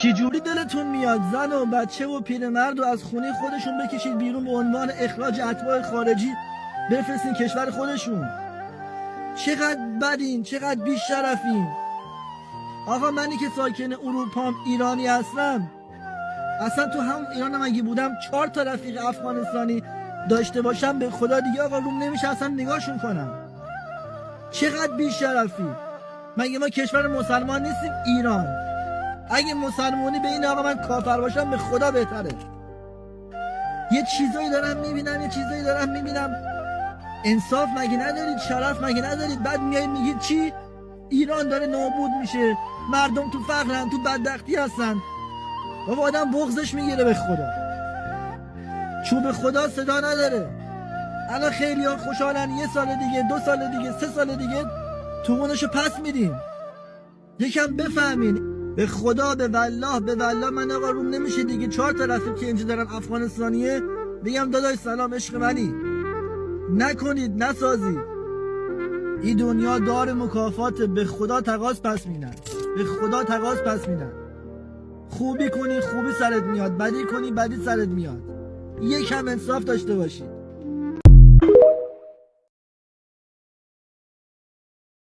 چجوری دلتون میاد زن و بچه و پیرمرد رو از خونه خودشون بکشید بیرون به عنوان اخراج اتباع خارجی بفرستین کشور خودشون؟ چقدر بدین، چقدر بی‌شرفین. آقا منی که ساکن اروپام، ایرانی هستم، اصلا تو هم ایرانم اگه بودم 4 تا رفیق افغانستانی داشته باشم به خدا دیگه آقا روم نمیشه اصلا نگاهشون کنم. چقدر بی‌شرفی. مگه ما کشور مسلمان نیستیم؟ ایران. اگه مسلمانی به این آقا من کافر باشم به خدا بهتره. یه چیزایی دارم میبینم، انصاف مگه ندارید؟ شرف مگه ندارید؟ بعد میایید میگید چی؟ ایران داره نابود میشه، مردم تو فقرن، تو بدبختی هستن. بابا آدم بغضش میگیره به خدا. چوب خدا صدا نداره. الان خیلی ها خوشحالن 1 سال دیگه، 2 سال دیگه، 3 سال دیگه تومونشو پس میدیم. یکم بفهمین. به خدا، به والله من آقا روم نمیشه دیگه 4 تا رفیق که اینجا دارن افغانستانیه بگم داداش سلام عشق منی. نکنید، نسازید. این دنیا دار مکافات. به خدا تقاضا پس میدن، به خدا تقاضا پس میدن. خوبی کنی خوبی سرت میاد، بدی کنی بدی سرت میاد. یکم انصاف داشته باشید.